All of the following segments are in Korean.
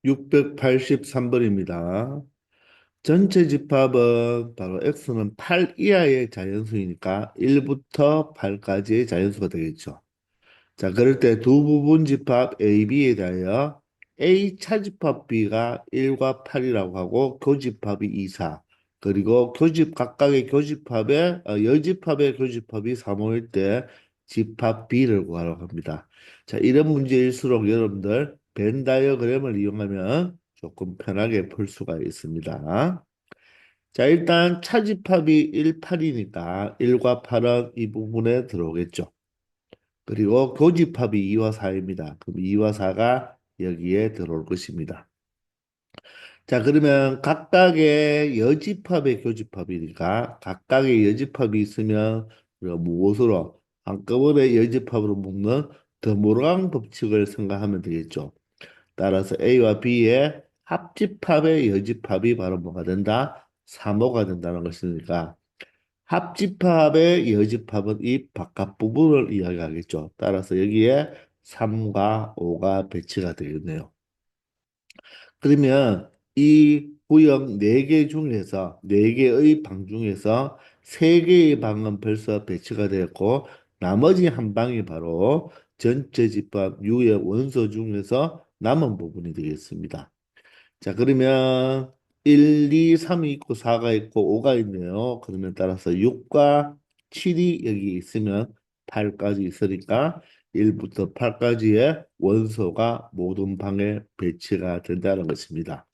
683번입니다. 전체 집합은 바로 x는 8 이하의 자연수이니까 1부터 8까지의 자연수가 되겠죠. 자, 그럴 때 두 부분 집합 A, B에 대하여 A 차집합 B가 1과 8이라고 하고 교집합이 2, 4 그리고 각각의 교집합의 여집합의 교집합이 3호일 때 집합 B를 구하라고 합니다. 자, 이런 문제일수록 여러분들 벤 다이어그램을 이용하면 조금 편하게 풀 수가 있습니다. 자, 일단 차집합이 1, 8이니까 1과 8은 이 부분에 들어오겠죠. 그리고 교집합이 2와 4입니다. 그럼 2와 4가 여기에 들어올 것입니다. 자, 그러면 각각의 여집합의 교집합이니까 각각의 여집합이 있으면 우리가 무엇으로 한꺼번에 여집합으로 묶는 드모랑 법칙을 생각하면 되겠죠. 따라서 A와 B의 합집합의 여집합이 바로 뭐가 된다? 3호가 된다는 것이니까 합집합의 여집합은 이 바깥 부분을 이야기하겠죠. 따라서 여기에 3과 5가 배치가 되겠네요. 그러면 이 구역 4개 중에서 4개의 방 중에서 3개의 방은 벌써 배치가 되었고 나머지 한 방이 바로 전체 집합 U의 원소 중에서 남은 부분이 되겠습니다. 자, 그러면 1, 2, 3이 있고 4가 있고 5가 있네요. 그러면 따라서 6과 7이 여기 있으면 8까지 있으니까 1부터 8까지의 원소가 모든 방에 배치가 된다는 것입니다.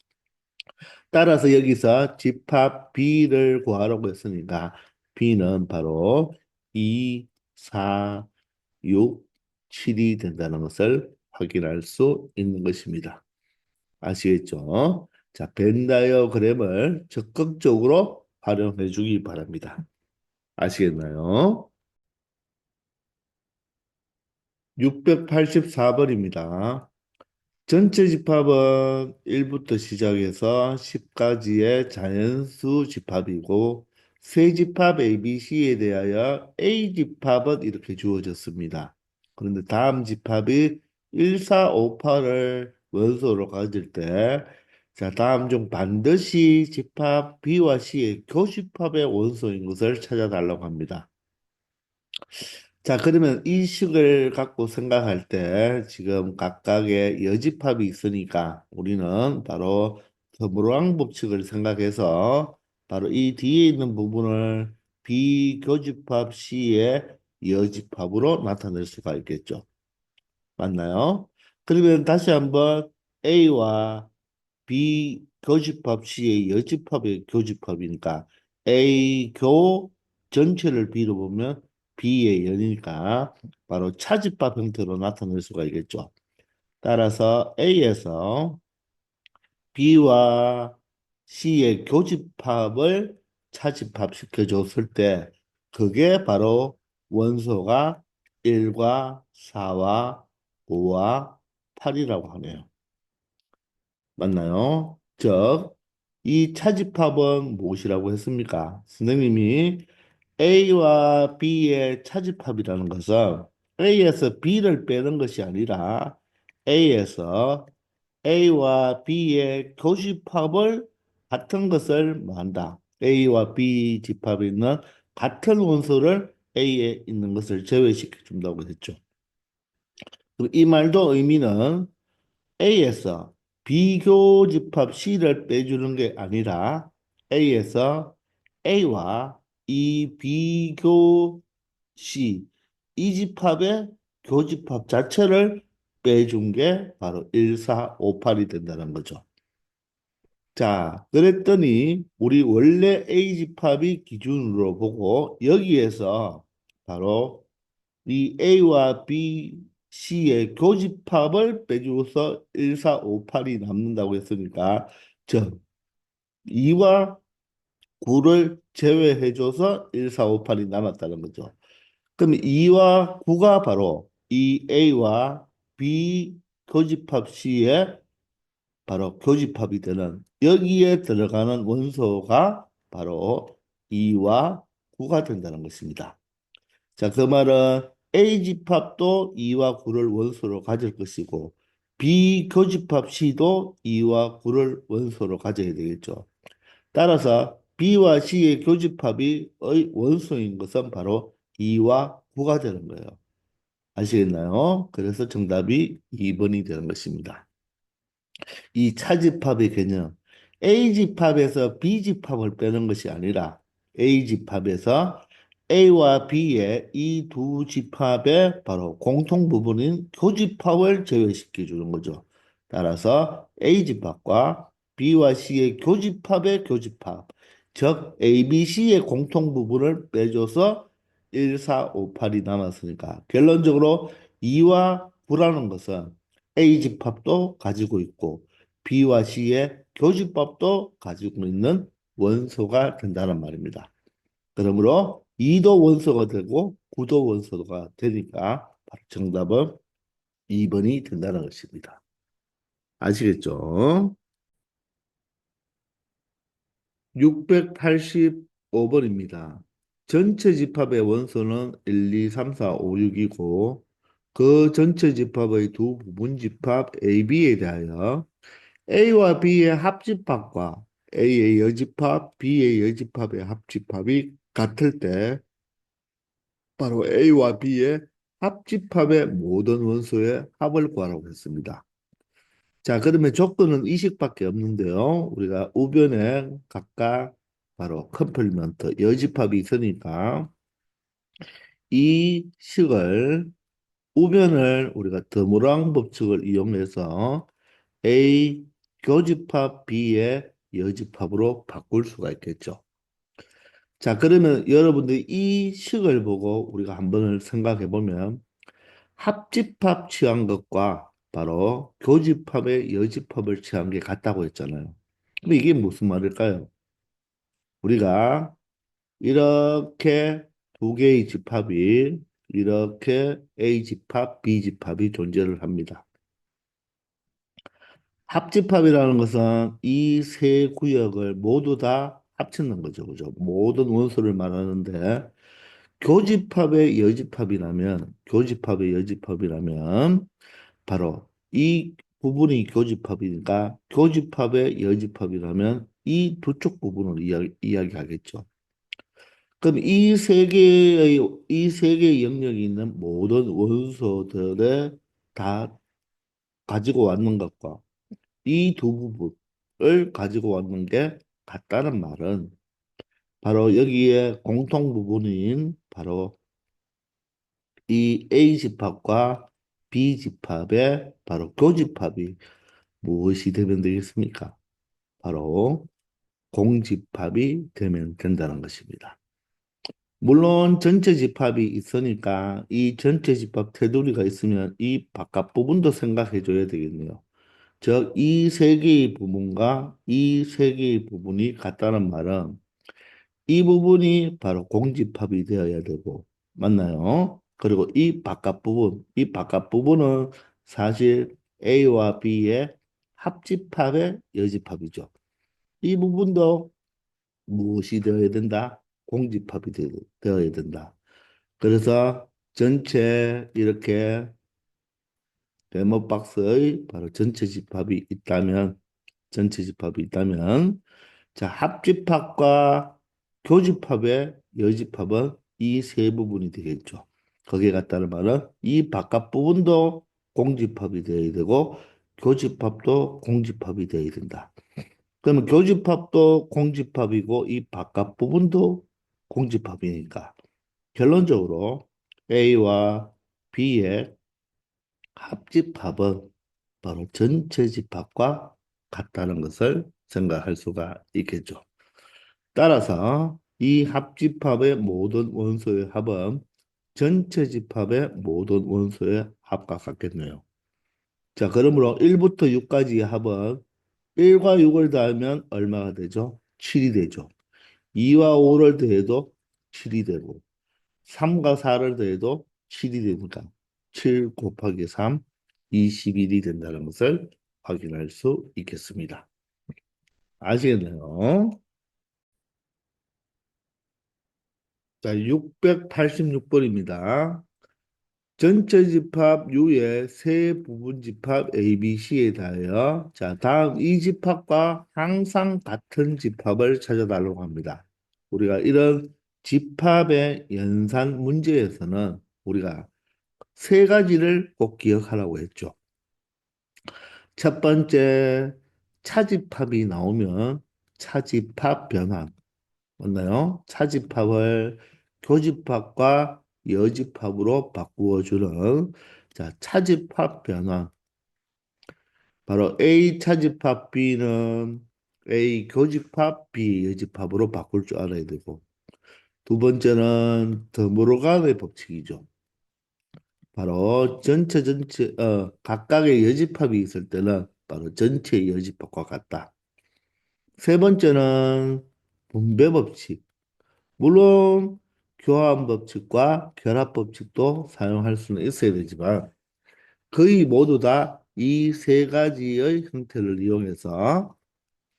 따라서 여기서 집합 B를 구하라고 했으니까 B는 바로 2, 4, 6, 7이 된다는 것을 확인할 수 있는 것입니다. 아시겠죠? 자, 벤 다이어그램을 적극적으로 활용해 주기 바랍니다. 아시겠나요? 684번입니다. 전체 집합은 1부터 시작해서 10까지의 자연수 집합이고 세 집합 ABC에 대하여 A 집합은 이렇게 주어졌습니다. 그런데 다음 집합이 1, 4, 5, 8을 원소로 가질 때 자, 다음 중 반드시 집합 B와 C의 교집합의 원소인 것을 찾아달라고 합니다. 자, 그러면 이 식을 갖고 생각할 때 지금 각각의 여집합이 있으니까 우리는 바로 더블왕 법칙을 생각해서 바로 이 뒤에 있는 부분을 비교집합 C의 여집합으로 나타낼 수가 있겠죠. 맞나요? 그러면 다시 한번 A와 B 교집합 C의 여집합의 교집합이니까 A 교 전체를 B로 보면 B의 연이니까 바로 차집합 형태로 나타낼 수가 있겠죠. 따라서 A에서 B와 C의 교집합을 차집합 시켜줬을 때 그게 바로 원소가 1과 4와 5와 8이라고 하네요. 맞나요? 즉, 이 차집합은 무엇이라고 했습니까? 선생님이 A와 B의 차집합이라는 것은 A에서 B를 빼는 것이 아니라 A에서 A와 B의 교집합을 같은 것을 뭐한다. A와 B 집합에 있는 같은 원소를 A에 있는 것을 제외시켜 준다고 했죠. 그리고 이 말도 의미는 A에서 비교집합 C를 빼주는 게 아니라 A에서 A와 이 비교 C 이 집합의 교집합 자체를 빼준 게 바로 1458이 된다는 거죠. 자, 그랬더니 우리 원래 A 집합이 기준으로 보고 여기에서 바로 이 A와 B, C의 교집합을 빼주고서 1458이 남는다고 했으니까 즉 2와 9를 제외해줘서 1458이 남았다는 거죠. 그럼 2와 9가 바로 이 A와 B 교집합 C의 바로 교집합이 되는 여기에 들어가는 원소가 바로 2와 9가 된다는 것입니다. 자, 그 말은 A 집합도 2와 9를 원소로 가질 것이고 비교집합 C도 2와 9를 원소로 가져야 되겠죠. 따라서 B와 C의 교집합이 의 원소인 것은 바로 2와 9가 되는 거예요. 아시겠나요? 그래서 정답이 2번이 되는 것입니다. 이 차집합의 개념, A집합에서 B집합을 빼는 것이 아니라 A집합에서 A와 B의 이 두 집합의 바로 공통 부분인 교집합을 제외시켜 주는 거죠. 따라서 A집합과 B와 C의 교집합의 교집합, 즉 ABC의 공통 부분을 빼줘서 1, 4, 5, 8이 남았으니까 결론적으로 2와 9라는 것은 A집합도 가지고 있고 B와 C의 교집합도 가지고 있는 원소가 된다는 말입니다. 그러므로 2도 원소가 되고 9도 원소가 되니까 바로 정답은 2번이 된다는 것입니다. 아시겠죠? 685번입니다. 전체 집합의 원소는 1, 2, 3, 4, 5, 6이고 그 전체 집합의 두 부분 집합 A, B에 대하여 A와 B의 합집합과 A의 여집합, B의 여집합의 합집합이 같을 때 바로 A와 B의 합집합의 모든 원소의 합을 구하라고 했습니다. 자, 그러면 조건은 이식밖에 없는데요. 우리가 우변에 각각 바로 컴플리먼트, 여집합이 있으니까 이 식을 우변을 우리가 드모랑 법칙을 이용해서 A 교집합 B의 여집합으로 바꿀 수가 있겠죠. 자, 그러면 여러분들이 이 식을 보고 우리가 한번 생각해 보면 합집합 취한 것과 바로 교집합의 여집합을 취한 게 같다고 했잖아요. 근데 이게 무슨 말일까요? 우리가 이렇게 두 개의 집합이 이렇게 A 집합, B 집합이 존재를 합니다. 합집합이라는 것은 이 세 구역을 모두 다 합치는 거죠. 그죠? 모든 원소를 말하는데 교집합의 여집합이라면 바로 이 부분이 교집합이니까 교집합의 여집합이라면 이 두 쪽 부분을 이야기하겠죠. 그럼 이 세 개의 영역이 있는 모든 원소들의 다 가지고 왔는 것과 이 두 부분을 가지고 왔는 게 같다는 말은 바로 여기에 공통 부분인 바로 이 A 집합과 B 집합의 바로 교집합이 무엇이 되면 되겠습니까? 바로 공집합이 되면 된다는 것입니다. 물론 전체 집합이 있으니까 이 전체 집합 테두리가 있으면 이 바깥 부분도 생각해 줘야 되겠네요. 즉, 이 세 개의 부분과 이 세 개의 부분이 같다는 말은 이 부분이 바로 공집합이 되어야 되고, 맞나요? 그리고 이 바깥 부분은 사실 A와 B의 합집합의 여집합이죠. 이 부분도 무엇이 되어야 된다? 공집합이 되어야 된다. 그래서 전체 이렇게 네모 박스의 바로 전체 집합이 있다면, 자, 합집합과 교집합의 여집합은 이 세 부분이 되겠죠. 거기에 같다는 말은 이 바깥 부분도 공집합이 되어야 되고 교집합도 공집합이 되어야 된다. 그러면 교집합도 공집합이고 이 바깥 부분도 공집합이니까 결론적으로 A와 B의 합집합은 바로 전체 집합과 같다는 것을 생각할 수가 있겠죠. 따라서 이 합집합의 모든 원소의 합은 전체 집합의 모든 원소의 합과 같겠네요. 자, 그러므로 1부터 6까지의 합은 1과 6을 더하면 얼마가 되죠? 7이 되죠. 2와 5를 더해도 7이 되고 3과 4를 더해도 7이 되니까 7 곱하기 3, 21이 된다는 것을 확인할 수 있겠습니다. 아시겠나요? 자, 686번입니다. 전체 집합 U의 세 부분 집합 A, B, C에 대하여 자, 다음 이 집합과 항상 같은 집합을 찾아달라고 합니다. 우리가 이런 집합의 연산 문제에서는 우리가 세 가지를 꼭 기억하라고 했죠. 첫 번째, 차집합이 나오면 차집합 변환. 맞나요? 차집합을 교집합과 여집합으로 바꾸어주는 자, 차집합 변환. 바로 A 차집합 B는 A 교집합 B 여집합으로 바꿀 줄 알아야 되고 두 번째는 드모르간의 법칙이죠. 바로 각각의 여집합이 있을 때는 바로 전체 여집합과 같다. 세 번째는 분배 법칙. 물론 교환 법칙과 결합 법칙도 사용할 수는 있어야 되지만 거의 모두 다 이 세 가지의 형태를 이용해서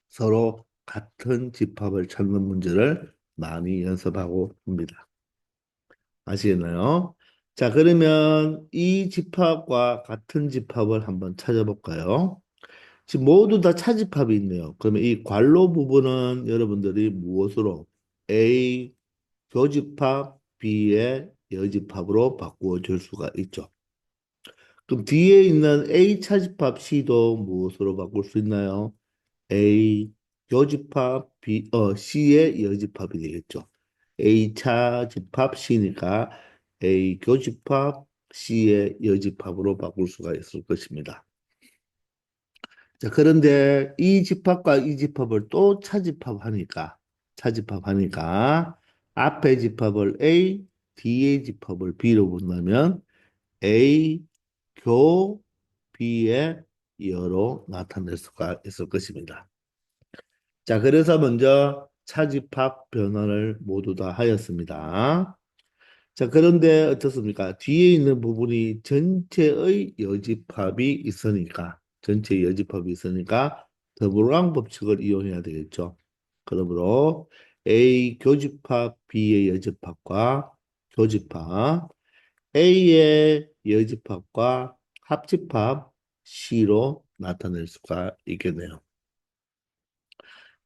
서로 같은 집합을 찾는 문제를 많이 연습하고 있습니다. 아시겠나요? 자, 그러면 이 집합과 같은 집합을 한번 찾아볼까요? 지금 모두 다 차집합이 있네요. 그러면 이 괄호 부분은 여러분들이 무엇으로 A 교집합 B의 여집합으로 바꾸어 줄 수가 있죠. 그럼 뒤에 있는 A 차집합 C도 무엇으로 바꿀 수 있나요? A 교집합 C의 여집합이 되겠죠. A 차집합 C니까 A 교집합 C의 여집합으로 바꿀 수가 있을 것입니다. 자, 그런데 이 집합과 이 집합을 또 차집합하니까 앞에 집합을 A, 뒤에 집합을 B로 본다면 A 교 B의 여로 나타낼 수가 있을 것입니다. 자, 그래서 먼저 차집합 변환을 모두 다 하였습니다. 자, 그런데 어떻습니까? 뒤에 있는 부분이 전체의 여집합이 있으니까 더블랑 법칙을 이용해야 되겠죠. 그러므로 A 교집합 B의 여집합과 교집합 A의 여집합과 합집합 C로 나타낼 수가 있겠네요.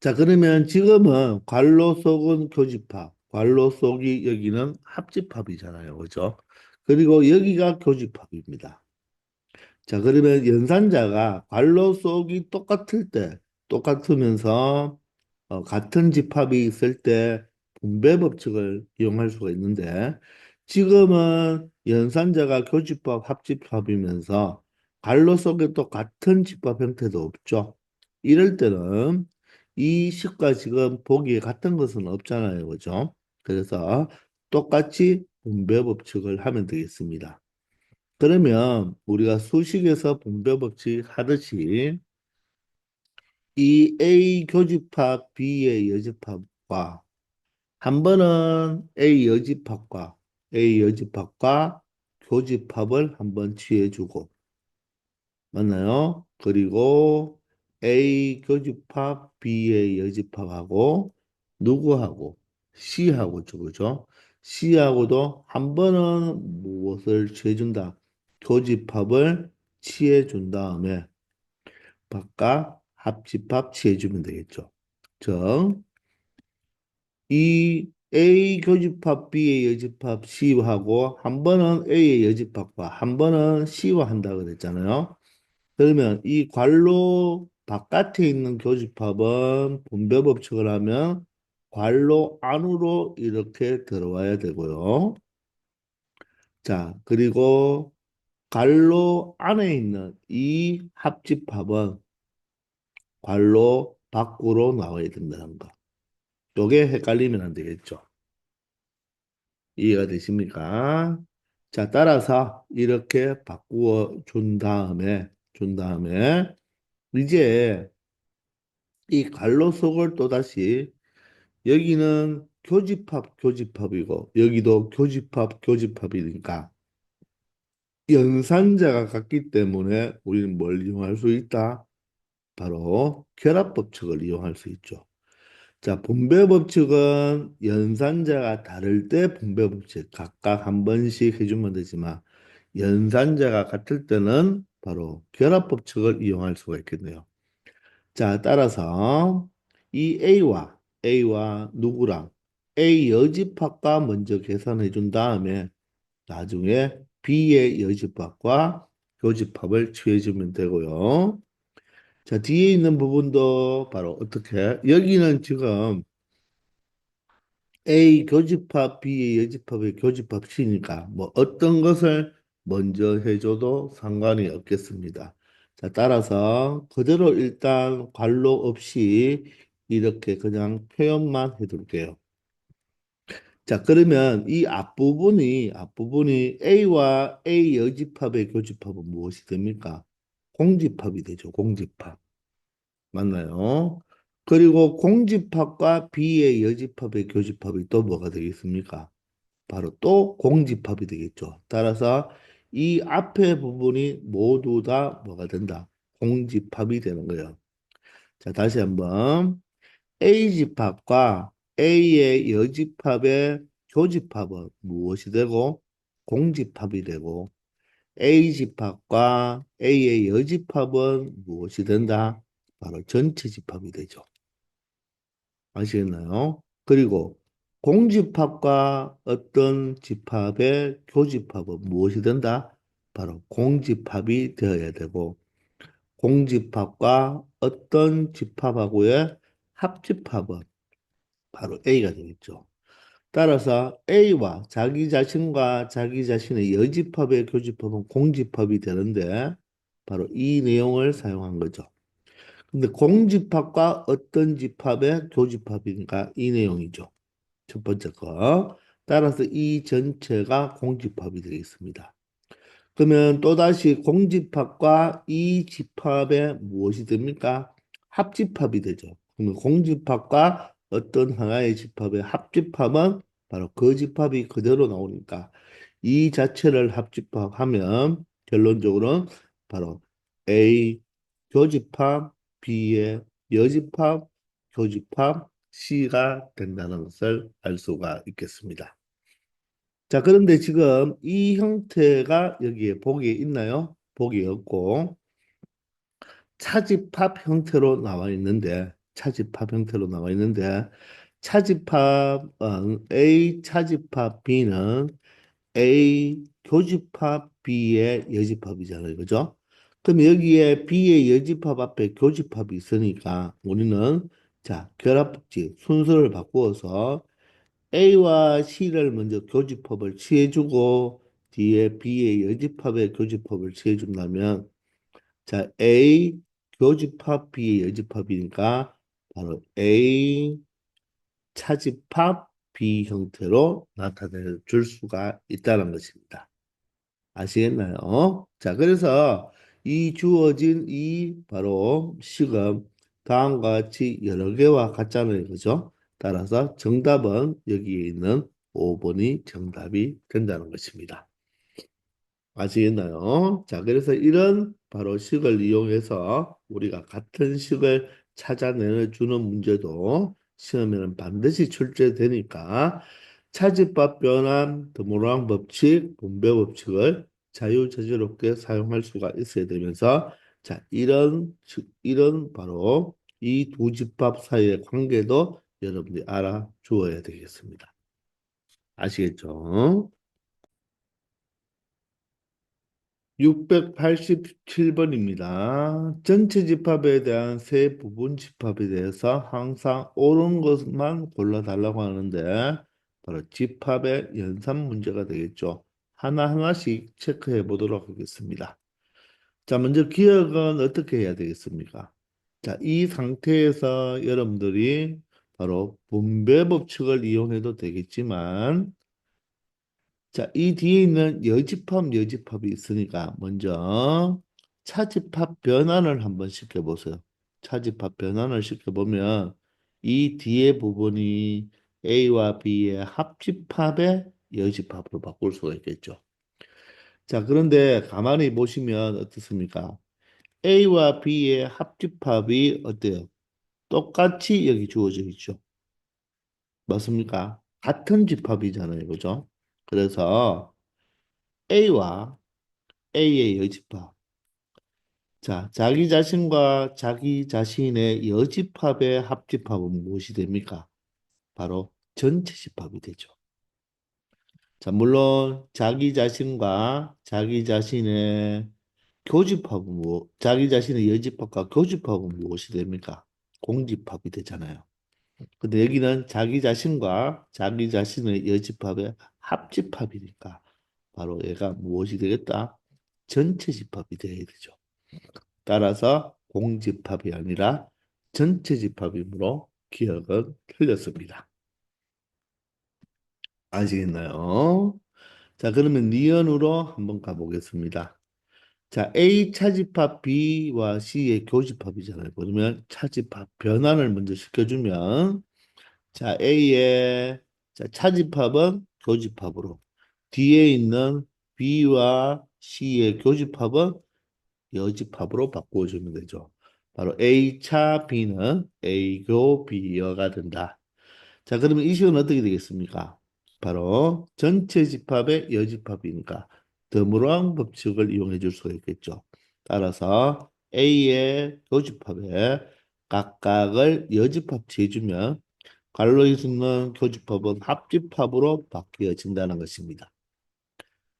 자, 그러면 지금은 괄호 속은 교집합, 괄호 속이 여기는 합집합이잖아요. 그죠? 그리고 여기가 교집합입니다. 자, 그러면 연산자가 괄호 속이 똑같으면서 같은 집합이 있을 때 분배 법칙을 이용할 수가 있는데 지금은 연산자가 교집합, 합집합이면서 괄호 속에 또 같은 집합 형태도 없죠. 이럴 때는 이 식과 지금 보기에 같은 것은 없잖아요. 그죠? 그래서 똑같이 분배 법칙을 하면 되겠습니다. 그러면 우리가 수식에서 분배 법칙 하듯이 이 A 교집합 B의 여집합과 한 번은 A 여집합과 교집합을 한번 취해주고 맞나요? 그리고 A 교집합 B의 여집합하고 누구하고 C하고 그죠? C하고도 한 번은 무엇을 취해준다? 교집합을 취해준 다음에 바깥 합집합 취해주면 되겠죠. 즉, 이 A 교집합 B의 여집합 C하고 한 번은 A의 여집합과 한 번은 C와 한다 그랬잖아요. 그러면 이 괄호 바깥에 있는 교집합은 분배 법칙을 하면 괄호 안으로 이렇게 들어와야 되고요. 자, 그리고 괄호 안에 있는 이 합집합은 괄호 밖으로 나와야 된다는 거. 요게 헷갈리면 안 되겠죠. 이해가 되십니까? 자, 따라서 이렇게 바꾸어 준 다음에 이제 이 괄호 속을 또다시 여기는 교집합이고 여기도 교집합이니까 연산자가 같기 때문에 우리는 뭘 이용할 수 있다? 바로 결합 법칙을 이용할 수 있죠. 자, 분배 법칙은 연산자가 다를 때 분배 법칙 각각 한 번씩 해주면 되지만 연산자가 같을 때는 바로 결합법칙을 이용할 수가 있겠네요. 자, 따라서 이 A와 누구랑 A 여집합과 먼저 계산해 준 다음에 나중에 B의 여집합과 교집합을 취해 주면 되고요. 자, 뒤에 있는 부분도 바로 어떻게? 여기는 지금 A 교집합, B 여집합의 교집합 C니까 뭐 어떤 것을 먼저 해줘도 상관이 없겠습니다. 자, 따라서 그대로 일단 괄호 없이 이렇게 그냥 표현만 해둘게요. 자, 그러면 이 앞부분이 A와 A 여집합의 교집합은 무엇이 됩니까? 공집합이 되죠, 공집합. 맞나요? 그리고 공집합과 B의 여집합의 교집합이 또 뭐가 되겠습니까? 바로 또 공집합이 되겠죠. 따라서 이 앞에 부분이 모두 다 뭐가 된다? 공집합이 되는 거예요. 자, 다시 한번 A집합과 A의 여집합의 교집합은 무엇이 되고 공집합이 되고 A집합과 A의 여집합은 무엇이 된다? 바로 전체 집합이 되죠. 아시겠나요? 그리고 공집합과 어떤 집합의 교집합은 무엇이 된다? 바로 공집합이 되어야 되고 공집합과 어떤 집합하고의 합집합은 바로 A가 되겠죠. 따라서 A와 자기 자신과 자기 자신의 여집합의 교집합은 공집합이 되는데 바로 이 내용을 사용한 거죠. 근데 공집합과 어떤 집합의 교집합인가 이 내용이죠. 첫 번째 거. 따라서 이 전체가 공집합이 되겠습니다. 그러면 또다시 공집합과 이 집합의 무엇이 됩니까? 합집합이 되죠. 그러면 공집합과 어떤 하나의 집합의 합집합은 바로 그 집합이 그대로 나오니까 이 자체를 합집합하면 결론적으로는 바로 A 교집합, B의 여집합, 교집합, C가 된다는 것을 알 수가 있겠습니다. 자, 그런데 지금 이 형태가 여기에 보기에 있나요? 보기에 없고 차집합 형태로 나와 있는데 차집합 A 차집합 B는 A 교집합 B의 여집합이잖아요. 그죠? 그럼 여기에 B의 여집합 앞에 교집합이 있으니까 우리는 자, 결합법칙 순서를 바꾸어서 A와 C를 먼저 교집합을 취해주고 뒤에 B의 여집합의 교집합을 취해준다면 자, A 교집합 B의 여집합이니까 바로 A 차집합 B 형태로 나타내 줄 수가 있다는 것입니다. 아시겠나요? 자, 그래서 이 주어진 이 바로 식은 다음과 같이 여러 개와 같잖아요. 그죠? 따라서 정답은 여기에 있는 5번이 정답이 된다는 것입니다. 아시겠나요? 자, 그래서 이런 바로 식을 이용해서 우리가 같은 식을 찾아내 주는 문제도 시험에는 반드시 출제되니까 차집합 변환, 드모랑 법칙, 분배 법칙을 자유자재롭게 사용할 수가 있어야 되면서 자, 이런 바로 이 두 집합 사이의 관계도 여러분들이 알아주어야 되겠습니다. 아시겠죠? 687번입니다. 전체 집합에 대한 세 부분 집합에 대해서 항상 옳은 것만 골라달라고 하는데 바로 집합의 연산 문제가 되겠죠. 하나하나씩 체크해 보도록 하겠습니다. 자, 먼저 기억은 어떻게 해야 되겠습니까? 자, 이 상태에서 여러분들이 바로 분배 법칙을 이용해도 되겠지만 자, 이 뒤에 있는 여집합이 있으니까 먼저 차집합 변환을 한번 시켜보세요. 차집합 변환을 시켜보면 이 뒤에 부분이 A와 B의 합집합의 여집합으로 바꿀 수가 있겠죠. 자, 그런데 가만히 보시면 어떻습니까? A와 B의 합집합이 어때요? 똑같이 여기 주어져 있죠. 맞습니까? 같은 집합이잖아요. 그죠? 그래서 A와 A의 여집합. 자, 자기 자신과 자기 자신의 여집합의 합집합은 무엇이 됩니까? 바로 전체 집합이 되죠. 자, 물론 자기 자신과 자기 자신의 교집합은 자기 자신의 여집합과 교집합은 무엇이 됩니까? 공집합이 되잖아요. 근데 여기는 자기 자신과 자기 자신의 여집합의 합집합이니까 바로 얘가 무엇이 되겠다? 전체 집합이 되어야 되죠. 따라서 공집합이 아니라 전체 집합이므로 기억은 틀렸습니다. 아시겠나요? 자, 그러면 니은으로 한번 가보겠습니다. 자, A 차집합 B와 C의 교집합이잖아요. 그러면 차집합 변환을 먼저 시켜주면 자, A의 자, 차집합은 교집합으로 뒤에 있는 B와 C의 교집합은 여집합으로 바꿔주면 되죠. 바로 A차 B는 A교 B여가 된다. 자, 그러면 이 식은 어떻게 되겠습니까? 바로 전체 집합의 여집합이니까 드무랑 법칙을 이용해 줄 수가 있겠죠. 따라서 A의 교집합에 각각을 여집합치해 주면 괄호에 있는 교집합은 합집합으로 바뀌어진다는 것입니다.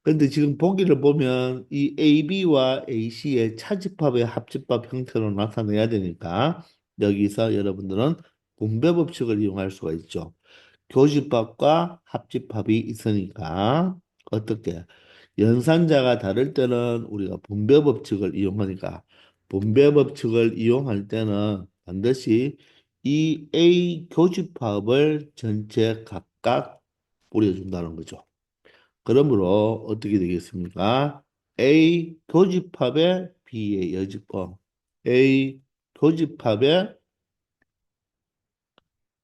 그런데 지금 보기를 보면 이 AB와 AC의 차집합의 합집합 형태로 나타내야 되니까 여기서 여러분들은 분배 법칙을 이용할 수가 있죠. 교집합과 합집합이 있으니까 어떻게 연산자가 다를 때는 우리가 분배 법칙을 이용하니까 분배 법칙을 이용할 때는 반드시 이 A 교집합을 전체 각각 뿌려준다는 거죠. 그러므로 어떻게 되겠습니까? A 교집합의 B의 여집합, A 교집합의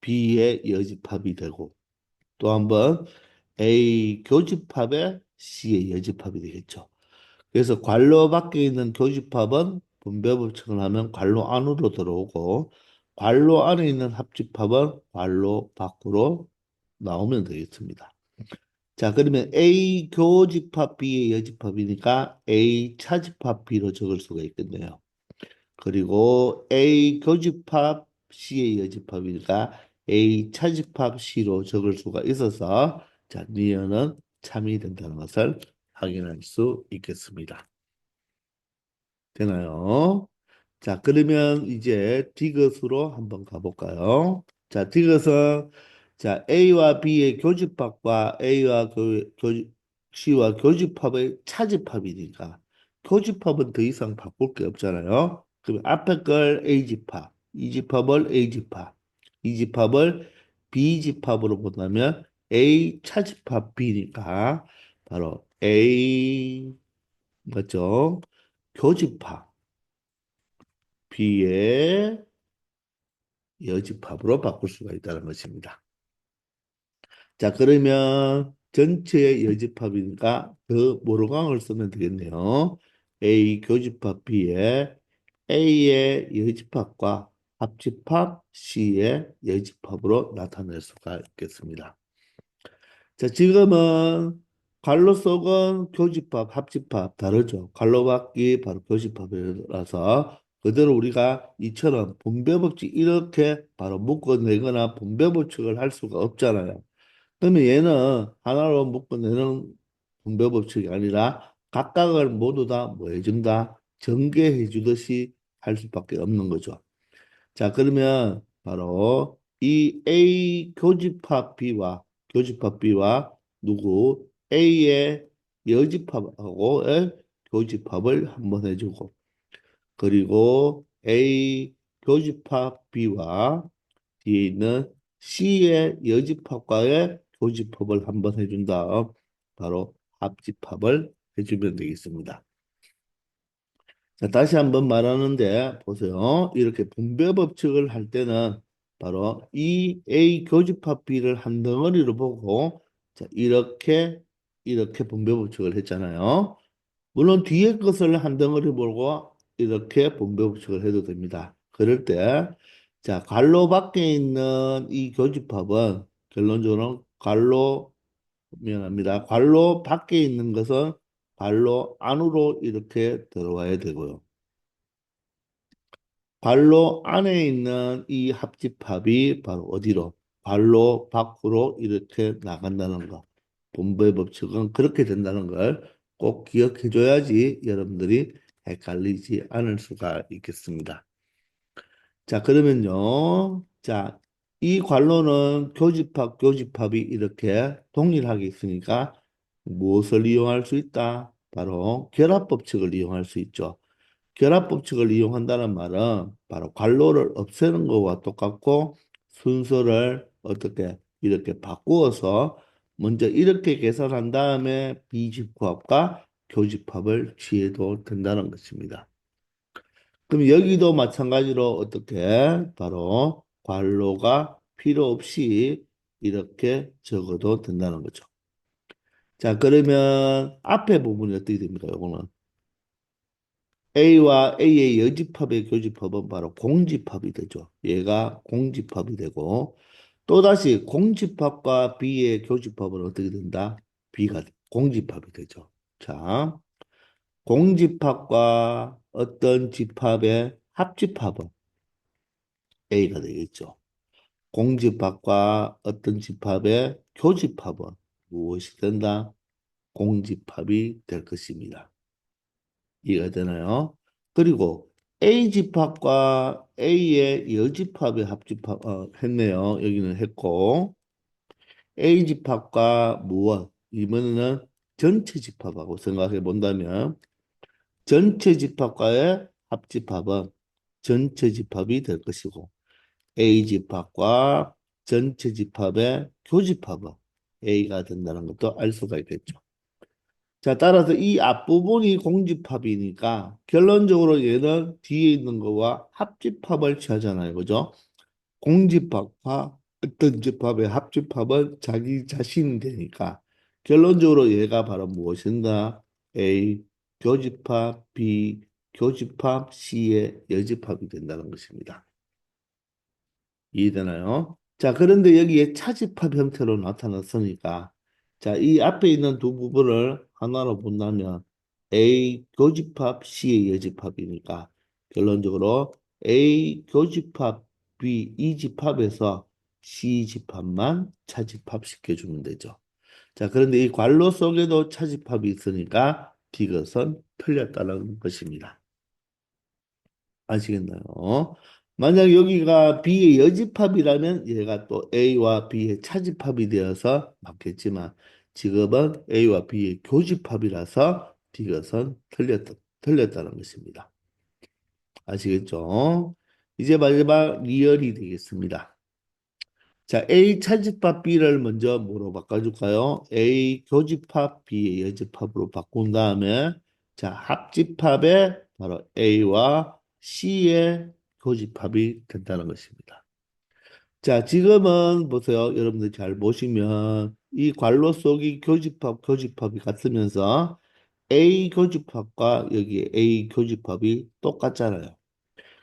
B의 여집합이 되고 또 한번 A 교집합의 C의 여집합이 되겠죠. 그래서 괄호 밖에 있는 교집합은 분배 법칙을 하면 괄호 안으로 들어오고 괄호 안에 있는 합집합은 괄호 밖으로 나오면 되겠습니다. 자, 그러면 A 교집합 B의 여집합이니까 A 차집합 B로 적을 수가 있겠네요. 그리고 A 교집합 C의 여집합이니까 A 차집합 C로 적을 수가 있어서 자, 니은은 참이 된다는 것을 확인할 수 있겠습니다. 되나요? 자, 그러면 이제 디귿으로 한번 가볼까요? 자, 디귿은 자, A와 B의 교집합과 C와 교집합의 차집합이니까 교집합은 더 이상 바꿀 게 없잖아요. 그럼 앞에 걸 A집합, 이 집합을 A집합, 이 집합을 B집합으로 본다면 A 차집합 B니까 바로 A 맞죠? 교집합 B의 여집합으로 바꿀 수가 있다는 것입니다. 자, 그러면 전체의 여집합이니까 그 모르강을 쓰면 되겠네요. A 교집합 B의 A의 여집합과 합집합 C의 여집합으로 나타낼 수가 있겠습니다. 자, 지금은 괄호 속은 교집합, 합집합 다르죠. 괄호 밖이 바로 교집합이라서 그대로 우리가 이처럼 분배법칙 이렇게 바로 묶어내거나 분배법칙을 할 수가 없잖아요. 그러면 얘는 하나로 묶어내는 분배법칙이 아니라 각각을 모두 다 뭐 해준다? 전개해 주듯이 할 수밖에 없는 거죠. 자, 그러면 바로 이 A 교집합 B와 누구 A의 여집합하고의 교집합을 한번 해주고 그리고 A 교집합 B와 뒤에 있는 C의 여집합과의 교집합을 한번 해준 다음 바로 합집합을 해주면 되겠습니다. 자, 다시 한번 말하는데 보세요. 이렇게 분배 법칙을 할 때는 바로 이 A 교집합 B를 한 덩어리로 보고 자, 이렇게 분배 법칙을 했잖아요. 물론 뒤에 것을 한 덩어리 보고 이렇게 분배 법칙을 해도 됩니다. 그럴 때 자, 괄호 밖에 있는 이 교집합은 결론적으로 괄호 미안합니다. 괄호 밖에 있는 것은 괄로 안으로 이렇게 들어와야 되고요. 괄로 안에 있는 이 합집합이 바로 어디로? 괄로 밖으로 이렇게 나간다는 거. 분배의 법칙은 그렇게 된다는 걸 꼭 기억해 줘야지 여러분들이 헷갈리지 않을 수가 있겠습니다. 자, 그러면요. 자, 이 관로는 교집합이 이렇게 동일하게 있으니까 무엇을 이용할 수 있다? 바로 결합법칙을 이용할 수 있죠. 결합법칙을 이용한다는 말은 바로 관로를 없애는 것과 똑같고 순서를 어떻게 이렇게 바꾸어서 먼저 이렇게 계산한 다음에 비집합과 교집합을 취해도 된다는 것입니다. 그럼 여기도 마찬가지로 어떻게 바로 괄호가 필요 없이 이렇게 적어도 된다는 거죠. 자, 그러면 앞에 부분이 어떻게 됩니까? 요거는 A와 A의 여집합의 교집합은 바로 공집합이 되죠. 얘가 공집합이 되고 또다시 공집합과 B의 교집합은 어떻게 된다? 공집합이 되죠. 자, 공집합과 어떤 집합의 합집합은 A가 되겠죠. 공집합과 어떤 집합의 교집합은 무엇이 된다? 공집합이 될 것입니다. 이해가 되나요? 그리고 A 집합과 A의 여집합의 합집합 했네요. 여기는 했고 A 집합과 무엇? 이번에는 전체 집합하고 생각해 본다면 전체 집합과의 합집합은 전체 집합이 될 것이고 A 집합과 전체 집합의 교집합은 A가 된다는 것도 알 수가 있겠죠. 자, 따라서 이 앞부분이 공집합이니까 결론적으로 얘는 뒤에 있는 거와 합집합을 취하잖아요. 그죠? 공집합과 어떤 집합의 합집합은 자기 자신이 되니까 결론적으로 얘가 바로 무엇인가? A 교집합, B 교집합, C의 여집합이 된다는 것입니다. 이해되나요? 자, 그런데 여기에 차집합 형태로 나타났으니까, 자, 이 앞에 있는 두 부분을 하나로 본다면, A 교집합, C의 여집합이니까, 결론적으로 A 교집합, B 이집합에서 C 집합만 차집합 시켜주면 되죠. 자, 그런데 이 괄호 속에도 차집합이 있으니까, 이것은 틀렸다는 것입니다. 아시겠나요? 만약 여기가 B의 여집합이라면 얘가 또 A와 B의 차집합이 되어서 맞겠지만 지금은 A와 B의 교집합이라서 이것은 틀렸다는 것입니다. 아시겠죠? 이제 마지막 리얼이 되겠습니다. 자, A 차집합 B를 먼저 뭐로 바꿔줄까요? A 교집합 B의 여집합으로 바꾼 다음에 자, 합집합에 바로 A와 C의 교집합이 된다는 것입니다. 자, 지금은 보세요. 여러분들 잘 보시면 이 괄호 속이 교집합이 같으면서 A 교집합과 여기 A 교집합이 똑같잖아요.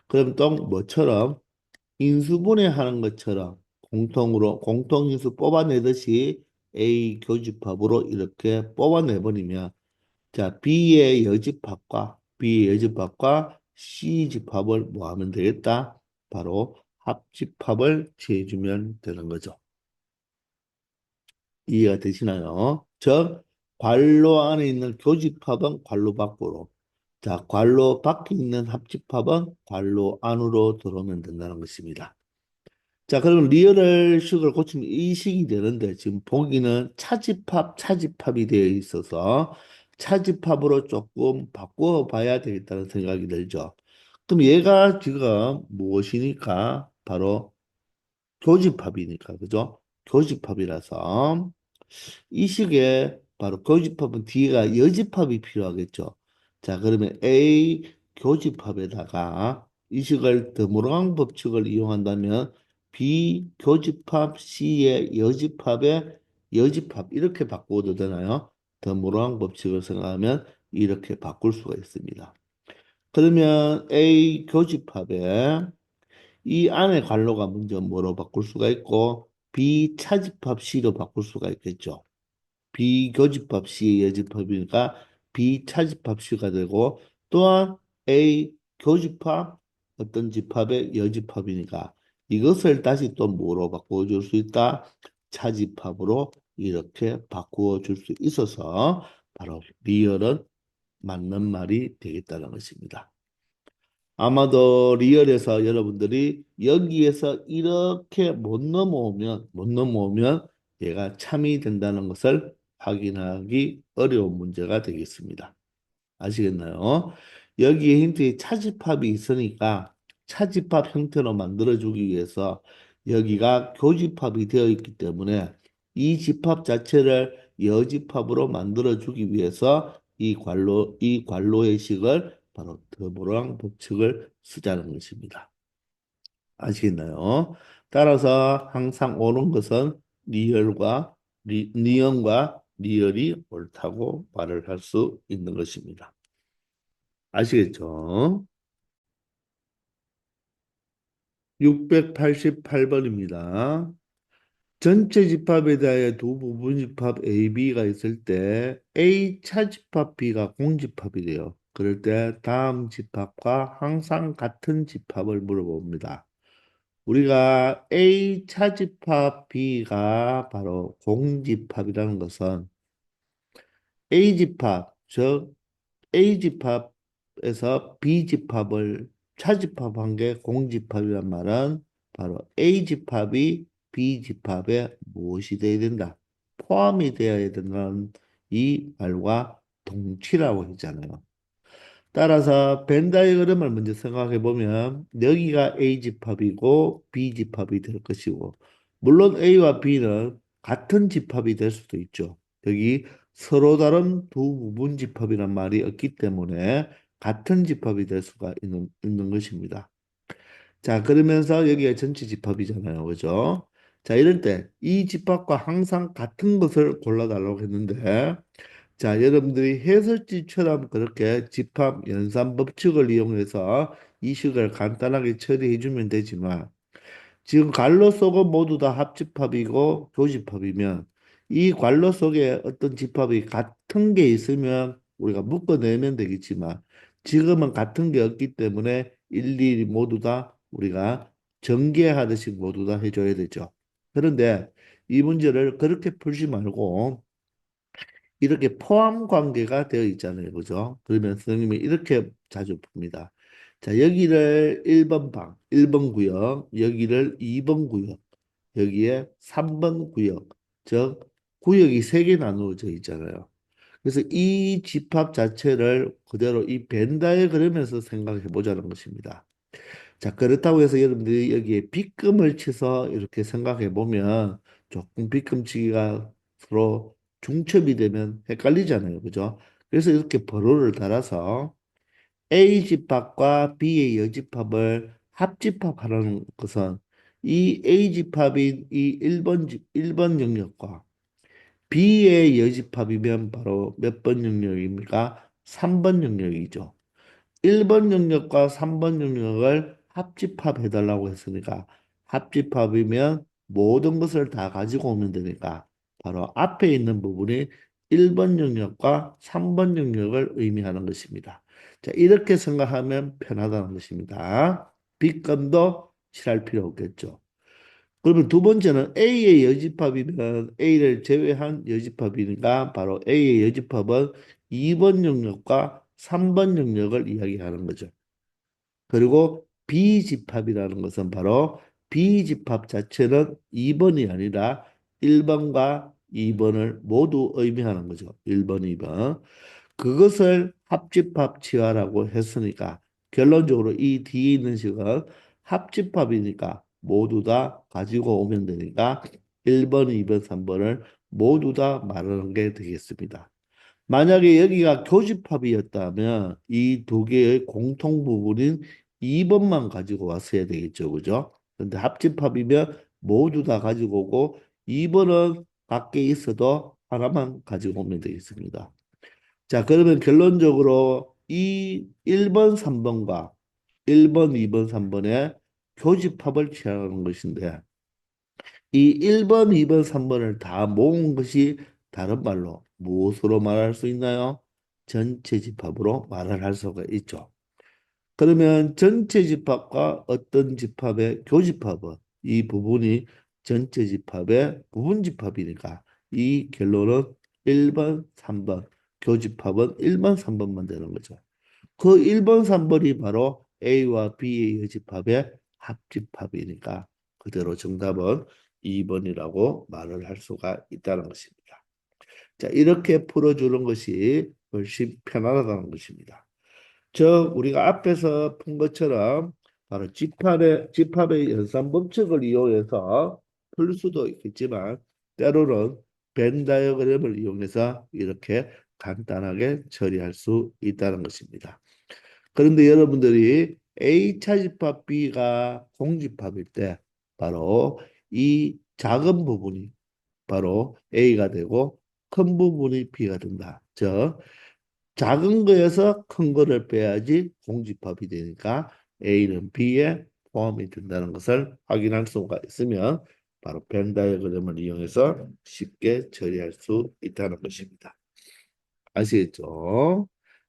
그럼 또 뭐처럼 인수분해하는 것처럼 공통인수 뽑아내듯이 A 교집합으로 이렇게 뽑아내버리면 자 B의 여집합과 C 집합을 뭐 하면 되겠다? 바로 합집합을 취해주면 되는 거죠. 이해가 되시나요? 즉 괄호 안에 있는 교집합은 괄호 밖으로 자 괄호 밖에 있는 합집합은 괄호 안으로 들어오면 된다는 것입니다. 자, 그러면 리얼을 식을 고치면 이 식이 되는데 지금 보기는 차집합이 되어 있어서 차집합으로 조금 바꿔 봐야 되겠다는 생각이 들죠. 그럼 얘가 지금 무엇이니까? 바로 교집합이니까, 그죠? 교집합이라서 이 식에 바로 교집합은 뒤에가 여집합이 필요하겠죠. 자, 그러면 A 교집합에다가 이 식을 드모르강 법칙을 이용한다면 B 교집합 C의 여집합의 여집합 이렇게 바꾸어도 되나요? 드모르강 법칙을 생각하면 이렇게 바꿀 수가 있습니다. 그러면 A 교집합에 이 안에 괄호가 먼저 뭐로 바꿀 수가 있고 B 차집합 C로 바꿀 수가 있겠죠. 비교집합 C의 여집합이니까 B 차집합 C가 되고 또한 A 교집합 어떤 집합의 여집합이니까 이것을 다시 또 뭐로 바꾸어 줄 수 있다? 차집합으로 이렇게 바꾸어 줄 수 있어서 바로 리얼은 맞는 말이 되겠다는 것입니다. 아마도 리얼에서 여러분들이 여기에서 이렇게 못 넘어오면 얘가 참이 된다는 것을 확인하기 어려운 문제가 되겠습니다. 아시겠나요? 여기에 힌트에 차집합이 있으니까 차집합 형태로 만들어주기 위해서 여기가 교집합이 되어 있기 때문에 이 집합 자체를 여집합으로 만들어주기 위해서 이 관로의 식을 바로 드모랑 법칙을 쓰자는 것입니다. 아시겠나요? 따라서 항상 옳은 것은 니은과 리얼이 옳다고 말을 할 수 있는 것입니다. 아시겠죠? 688번입니다. 전체 집합에 대하여 두 부분 집합 A, B가 있을 때 A 차집합 B가 공집합이 돼요. 그럴 때 다음 집합과 항상 같은 집합을 물어봅니다. 우리가 A 차집합 B가 바로 공집합이라는 것은 A집합, 즉 A집합에서 B집합을 차집합한 게 공집합이란 말은 바로 A집합이 B집합에 무엇이 되어야 된다? 포함이 되어야 된다는 이 말과 동치라고 했잖아요. 따라서 벤 다이어그램을 먼저 생각해 보면 여기가 A집합이고 B집합이 될 것이고 물론 A와 B는 같은 집합이 될 수도 있죠. 여기 서로 다른 두 부분 집합이란 말이 없기 때문에 같은 집합이 될 수가 있는 것입니다. 자, 그러면서 여기가 전체 집합이잖아요. 그죠? 자, 이럴 때 이 집합과 항상 같은 것을 골라달라고 했는데 자, 여러분들이 해설지처럼 그렇게 집합 연산 법칙을 이용해서 이 식을 간단하게 처리해 주면 되지만 지금 관로 속은 모두 다 합집합이고 교집합이면 이 관로 속에 어떤 집합이 같은 게 있으면 우리가 묶어내면 되겠지만 지금은 같은 게 없기 때문에 일일이 모두 다 우리가 전개하듯이 모두 다 해줘야 되죠. 그런데 이 문제를 그렇게 풀지 말고 이렇게 포함 관계가 되어 있잖아요. 그죠? 그러면 선생님이 이렇게 자주 풉니다. 자, 여기를 1번 방, 1번 구역, 여기를 2번 구역, 여기에 3번 구역, 즉 구역이 3개 나누어져 있잖아요. 그래서 이 집합 자체를 그대로 이 벤다에 그리면서 생각해 보자는 것입니다. 자, 그렇다고 해서 여러분들이 여기에 빗금을 쳐서 이렇게 생각해 보면 조금 빗금치기가 서로 중첩이 되면 헷갈리잖아요. 그죠? 그래서 이렇게 번호를 달아서 A 집합과 B의 여집합을 합집합하라는 것은 이 A 집합인 이 1번 영역과 B의 여집합이면 바로 몇 번 영역입니까? 3번 영역이죠. 1번 영역과 3번 영역을 합집합 해달라고 했으니까 합집합이면 모든 것을 다 가지고 오면 되니까 바로 앞에 있는 부분이 1번 영역과 3번 영역을 의미하는 것입니다. 자, 이렇게 생각하면 편하다는 것입니다. 빗감도 칠할 필요 없겠죠. 그러면 두 번째는 A의 여집합이면 A를 제외한 여집합이니까 바로 A의 여집합은 2번 영역과 3번 영역을 이야기하는 거죠. 그리고 B집합이라는 것은 바로 B집합 자체는 2번이 아니라 1번과 2번을 모두 의미하는 거죠. 1번, 2번. 그것을 합집합 치환라고 했으니까 결론적으로 이 뒤에 있는 식은 합집합이니까 모두 다 가지고 오면 되니까 1번, 2번, 3번을 모두 다 말하는 게 되겠습니다. 만약에 여기가 교집합이었다면 이 두 개의 공통 부분인 2번만 가지고 왔어야 되겠죠. 그죠? 근데 합집합이면 모두 다 가지고 오고 2번은 밖에 있어도 하나만 가지고 오면 되겠습니다. 자, 그러면 결론적으로 이 1번, 3번과 1번, 2번, 3번의 교집합을 취하는 것인데 이 1번, 2번, 3번을 다 모은 것이 다른 말로 무엇으로 말할 수 있나요? 전체 집합으로 말을 할 수가 있죠. 그러면 전체 집합과 어떤 집합의 교집합은 이 부분이 전체 집합의 부분 집합이니까 이 결론은 1번, 3번, 교집합은 1번, 3번만 되는 거죠. 그 1번, 3번이 바로 A와 B의 집합의 합집합이니까 그대로 정답은 2번이라고 말을 할 수가 있다는 것입니다. 자, 이렇게 풀어주는 것이 훨씬 편안하다는 것입니다. 우리가 앞에서 푼 것처럼 바로 집합의 연산 법칙을 이용해서 풀 수도 있겠지만 때로는 벤 다이어그램을 이용해서 이렇게 간단하게 처리할 수 있다는 것입니다. 그런데 여러분들이 A차 집합 B가 공집합일 때 바로 이 작은 부분이 바로 A가 되고 큰 부분이 B가 된다. 즉 작은 거에서 큰 거를 빼야지 공집합이 되니까 A는 B에 포함이 된다는 것을 확인할 수가 있으면 바로 벤 다이어그램을 이용해서 쉽게 처리할 수 있다는 것입니다. 아시겠죠?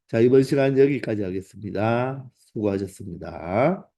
자, 이번 시간 여기까지 하겠습니다. 수고하셨습니다.